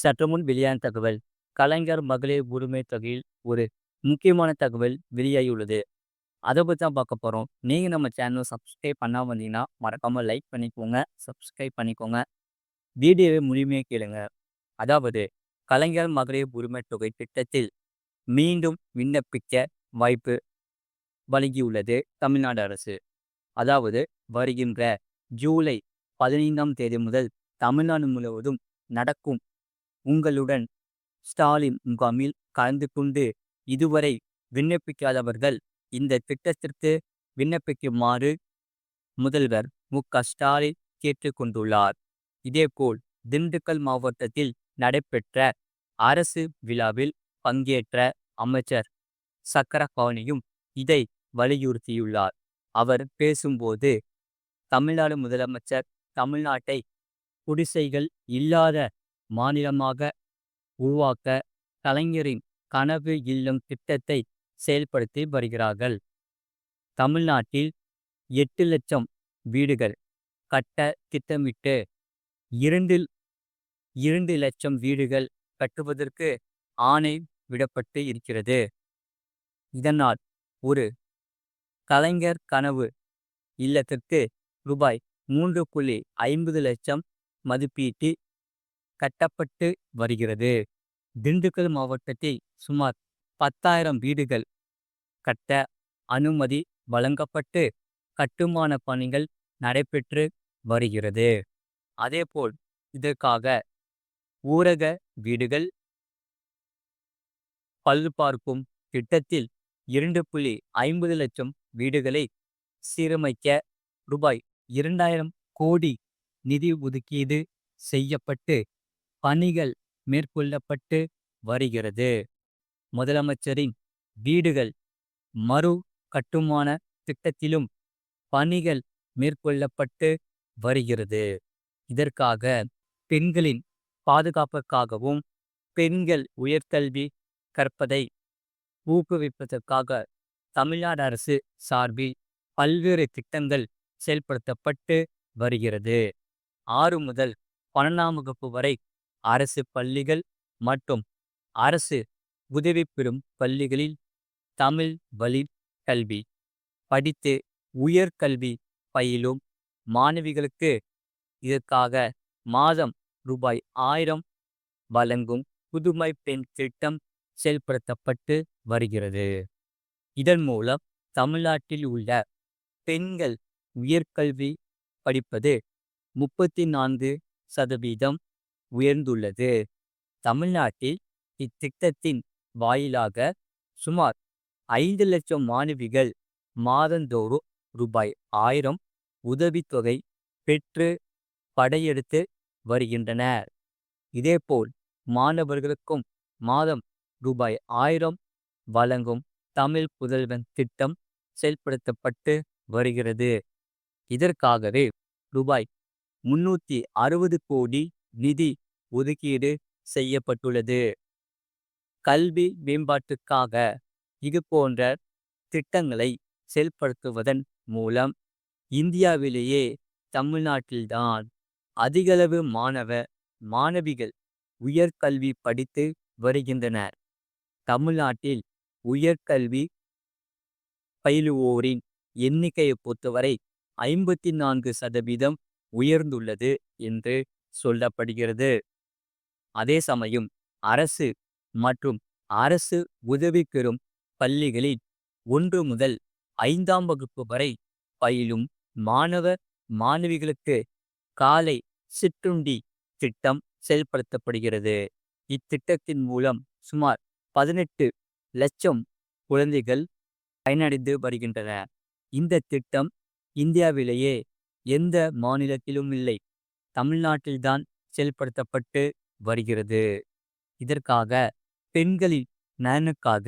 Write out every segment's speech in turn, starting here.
சற்றுமுன் வெளியான தகவல். கலைஞர் மகளிர் உரிமை தொகையில் ஒரு முக்கியமான தகவல் வெளியாகியுள்ளது. அத பத்தி தான் பார்க்க போறோம். நீங்க நம்ம சேனல சப்ஸ்கிரைப் பண்ணாம வந்தீங்கன்னா, மறக்காம லைக் பண்ணிக்கோங்க, சப்ஸ்கிரைப் பண்ணிக்கோங்க. வீடியோவை முழுமையா கேளுங்க. அதாவது கலைஞர் மகளிர் உரிமை தொகை திட்டத்தில் மீண்டும் விண்ணப்பிக்க வாய்ப்பு வழங்கியுள்ளது தமிழ்நாடு அரசு. அதாவது வருகின்ற ஜூலை 15ஆம் தேதி முதல் தமிழ்நாடு முழுவதும் நடக்கும் உங்களுடன் ஸ்டாலின் முகாமில் கலந்து கொண்டு இதுவரை விண்ணப்பிக்காதவர்கள் இந்த திட்டத்திற்கு விண்ணப்பிக்குமாறு முதல்வர் மு.க. ஸ்டாலின் கேட்டுக்கொண்டுள்ளார். இதேபோல் திண்டுக்கல் மாவட்டத்தில் நடைபெற்ற அரசு விழாவில் பங்கேற்ற அமைச்சர் சக்கரபாணியும் இதை வலியுறுத்தியுள்ளார். அவர் பேசும்போது தமிழ்நாடு முதலமைச்சர் தமிழ்நாட்டை குடிசைகள் இல்லாத மாநிலமாக உருவாக்க கலைஞரின் கனவு இல்லம் திட்டத்தை செயல்படுத்தி வருகிறார்கள். தமிழ்நாட்டில் 8 லட்சம் வீடுகள் கட்ட திட்டமிட்டு 2 லட்சம் வீடுகள் கட்டுவதற்கு ஆணை விடப்பட்டு இருக்கிறது. இதனால் ஒரு கலைஞர் கனவு இல்லத்திற்கு ரூபாய் 3.50 லட்சம் மதிப்பீட்டில் கட்டப்பட்டு வருகிறது. திண்டுக்கல் மாவட்டத்தில் சுமார் 10,000 வீடுகள் கட்ட அனுமதி வழங்கப்பட்டு கட்டுமான பணிகள் நடைபெற்று வருகிறது. அதேபோல் இதற்காக ஊரக வீடுகள் பழுதுபார்க்கும் திட்டத்தில் 2.50 லட்சம் வீடுகளை சீரமைக்க ரூபாய் 2,000 கோடி நிதி ஒதுக்கீடு செய்யப்பட்டு பணிகள் மேற்கொள்ளப்பட்டு வருகிறது. முதலமைச்சரின் வீடுகள் மறு கட்டுமான திட்டத்திலும் பணிகள் மேற்கொள்ளப்பட்டு வருகிறது. இதற்காக பெண்களின் பாதுகாப்புக்காகவும் பெண்கள் உயர்கல்வி கற்பதை ஊக்குவிப்பதற்காக தமிழ்நாடு அரசு சார்பில் பல்வேறு திட்டங்கள் செயல்படுத்தப்பட்டு வருகிறது. 6 முதல் 12ஆம் வகுப்பு வரை அரசு பள்ளிகள் மற்றும் அரசு உதவி பெறும் பள்ளிகளில் தமிழ் வழி கல்வி படித்து உயர்கல்வி பயிலும் மாணவிகளுக்கு இதற்காக மாதம் ரூபாய் 1000 வழங்கும் புதுமை பெண் திட்டம் செயல்படுத்தப்பட்டு வருகிறது. இதன் மூலம் தமிழ்நாட்டில் உள்ள பெண்கள் உயர்கல்வி படிப்பது 34% உயர்ந்துள்ளது. தமிழ்நாட்டில் இத்திட்டத்தின் வாயிலாக சுமார் 5 லட்சம் மாணவிகள் மாதந்தோறும் ரூபாய் 1000 உதவித்தொகை பெற்று படையெடுத்து வருகின்றனர். இதேபோல் மாணவர்களுக்கும் மாதம் ரூபாய் 1000 வழங்கும் தமிழ் புதல்வன் திட்டம் செயல்படுத்தப்பட்டு வருகிறது. இதற்காகவே ரூபாய் 360 கோடி நிதி ஒதுக்கீடு செய்யப்பட்டுள்ளது. கல்வி மேம்பாட்டுக்காக இதுபோன்ற திட்டங்களை செயல்படுத்துவதன் மூலம் இந்தியாவிலேயே தமிழ்நாட்டில்தான் அதிகளவு மாணவிகள் உயர்கல்வி படித்து வருகின்றனர். தமிழ்நாட்டில் உயர்கல்வி பயிலுவோரின் எண்ணிக்கையை பொறுத்தவரை 54% உயர்ந்துள்ளது என்று சொல்லப்படுகிறது. அதே சமயம் அரசு மற்றும் அரசு உதவி பெறும் பள்ளிகளில் 1 முதல் 5ஆம் வகுப்பு வரை பயிலும் மாணவிகளுக்கு காலை சிற்றுண்டி திட்டம் செயல்படுத்தப்படுகிறது. இத்திட்டத்தின் மூலம் சுமார் 18 லட்சம் குழந்தைகள் பயனடைந்து வருகின்றனர். இந்த திட்டம் இந்தியாவிலேயே எந்த மாநிலத்திலும் இல்லை, தமிழ்நாட்டில்தான் செயல்படுத்தப்பட்டு வருகிறது. இதற்காக பெண்களின் நலனுக்காக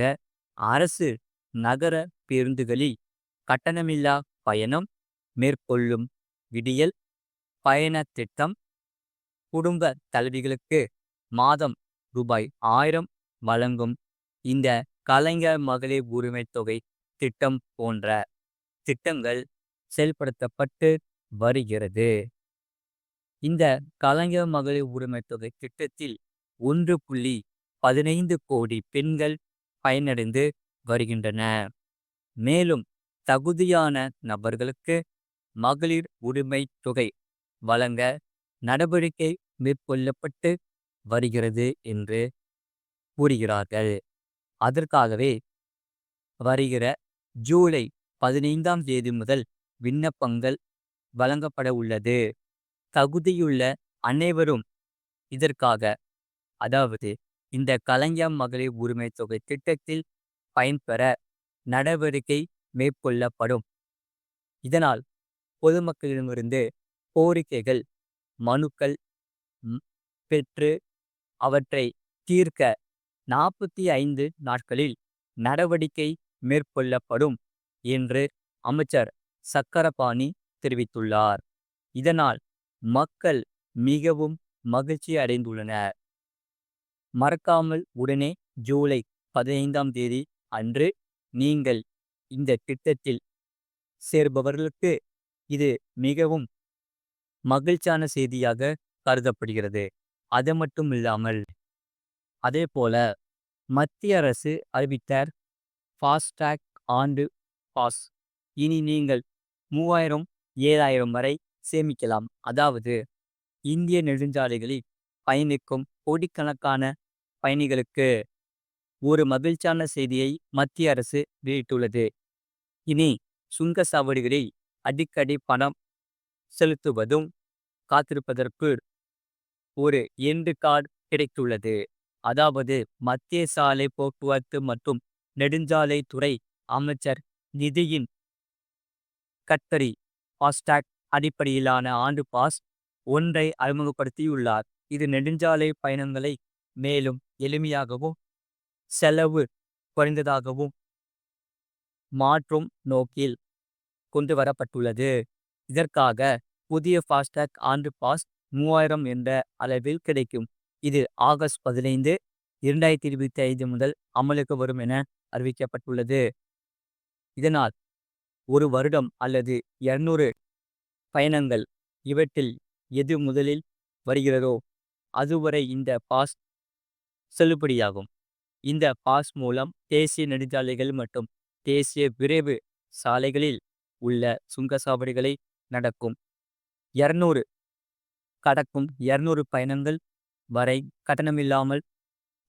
அரசு நகர பேருந்துகளில் கட்டணமில்லா பயணம் மேற்கொள்ளும் விடியல் பயண திட்டம், குடும்ப தலைவிகளுக்கு மாதம் ரூபாய் 1000 வழங்கும் இந்த கலைஞர் மகளிர் உரிமை தொகை திட்டம் போன்ற திட்டங்கள் செயல்படுத்தப்பட்டு வருகிறது. இந்த கலைஞர் மகளிர் உரிமை தொகை திட்டத்தில் 1.15 கோடி பெண்கள் பயனடைந்து வருகின்றன. மேலும் தகுதியான நபர்களுக்கு மகளிர் உரிமை தொகை வழங்க நடவடிக்கை மேற்கொள்ளப்பட்டு வருகிறது என்று கூறுகிறார்கள். அதற்காகவே வருகிற ஜூலை 15ஆம் தேதி முதல் விண்ணப்பங்கள் வழங்கப்பட உள்ளது. தகுதியுள்ள அனைவரும் இதற்காக, அதாவது இந்த கலைஞர் மகளிர் உரிமை தொகை திட்டத்தில் பயன்பெற நடவடிக்கை மேற்கொள்ளப்படும். இதனால் பொதுமக்களிடமிருந்து கோரிக்கைகள், மனுக்கள் பெற்று அவற்றை தீர்க்க 45 நாட்களில் நடவடிக்கை மேற்கொள்ளப்படும் என்று அமைச்சர் சக்கரபாணி தெரிவித்துள்ளார். இதனால் மக்கள் மிகவும் மகிழ்ச்சி அடைந்துள்ளனர். மறக்காமல் உடனே ஜூலை 15ஆம் தேதி அன்று நீங்கள் இந்த திட்டத்தில் சேர்பவர்களுக்கு இது மிகவும் மகிழ்ச்சியான செய்தியாக கருதப்படுகிறது. அது மட்டும் இல்லாமல் அதேபோல மத்திய அரசு அறிவித்த ஃபாஸ்டாக் ஆண்டு பாஸ் இனி நீங்கள் 3000 7000 வரை சேமிக்கலாம். அதாவது இந்திய நெடுஞ்சாலைகளில் பயணிக்கும் கோடிக்கணக்கான பயணிகளுக்கு ஒரு மகிழ்ச்சியான செய்தியை மத்திய அரசு வெளியிட்டுள்ளது. இனி சுங்கச்சாவடிகளில் அடிக்கடி பணம் செலுத்துவதும் காத்திருப்பதற்கு ஒரு எண்டு கார்டு கிடைத்துள்ளது. அதாவது மத்திய சாலை போக்குவரத்து மற்றும் நெடுஞ்சாலை துறை அமைச்சர் நிதியின் கட்கரி ஃபாஸ்டாக் அடிப்படையிலான ஆண்டு பாஸ் ஒன்றை அறிமுகப்படுத்தியுள்ளார். இது நெடுஞ்சாலை பயணங்களை மேலும் எளிமையாகவும் செலவு குறைந்ததாகவும் மாற்றும் நோக்கில் கொண்டு வரப்பட்டுள்ளது. இதற்காக புதிய ஃபாஸ்டாக் ஆண்டு பாஸ் 3000 என்ற அளவில் கிடைக்கும். இது ஆகஸ்ட் 15, 2025 முதல் அமலுக்கு வரும் என அறிவிக்கப்பட்டுள்ளது. இதனால் ஒரு வருடம் அல்லது 200 பயணங்கள் இவற்றில் எது முதலில் வருகிறதோ அதுவரை இந்த பாஸ் செல்லுபடியாகும். இந்த பாஸ் மூலம் தேசிய நெடுஞ்சாலைகள் மற்றும் தேசிய விரைவு சாலைகளில் உள்ள சுங்கச்சாவடிகளை கடக்கும் 200 பயணங்கள் வரை கட்டணமில்லாமல்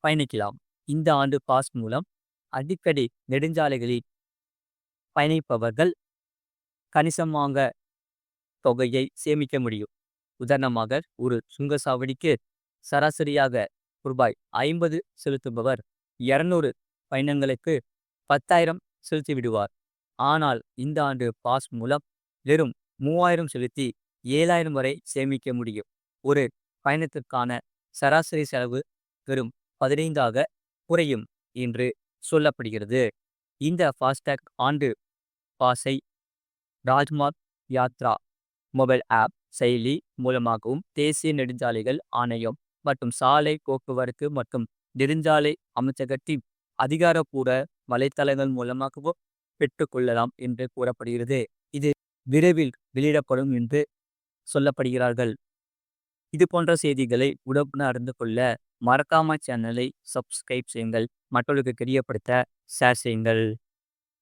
பயணிக்கலாம். இந்த ஆண்டு பாஸ் மூலம் அடிக்கடி நெடுஞ்சாலைகளில் பயணிப்பவர்கள் கணிசமாக தொகையை சேமிக்க முடியும். உதாரணமாக ஒரு சுங்கச்சாவடிக்கு சராசரியாக ரூபாய் 50 செலுத்துபவர் 200 பயணங்களுக்கு 10,000 செலுத்திவிடுவார். ஆனால் இந்த ஆண்டு பாஸ் மூலம் வெறும் 3000 செலுத்தி 7,000 வரை சேமிக்க முடியும். ஒரு பயணத்திற்கான சராசரி செலவு வெறும் 15ஆக குறையும் என்று சொல்லப்படுகிறது. இந்த ஃபாஸ்டாக் ஆண்டு பாஸை ராஜ்மார்க் யாத்ரா மொபைல் ஆப் செயலி மூலமாகவும் தேசிய நெடுஞ்சாலைகள் ஆணையம் மற்றும் சாலை போக்குவரத்து மற்றும் நெடுஞ்சாலை அமைச்சகத்தின் அதிகாரப்பூர்வ வலைத்தளங்கள் மூலமாகவும் பெற்றுக்கொள்ளலாம் என்று கூறப்படுகிறது. இது விரைவில் வெளியிடப்படும் என்று சொல்லப்படுகிறார்கள். இது போன்ற செய்திகளை உடனுக்குடன் அறிந்து கொள்ள மறக்காம சேனலை சப்ஸ்கிரைப் செய்யுங்கள். மற்றவர்களுக்கு தெரியப்படுத்த ஷேர் செய்யுங்கள்.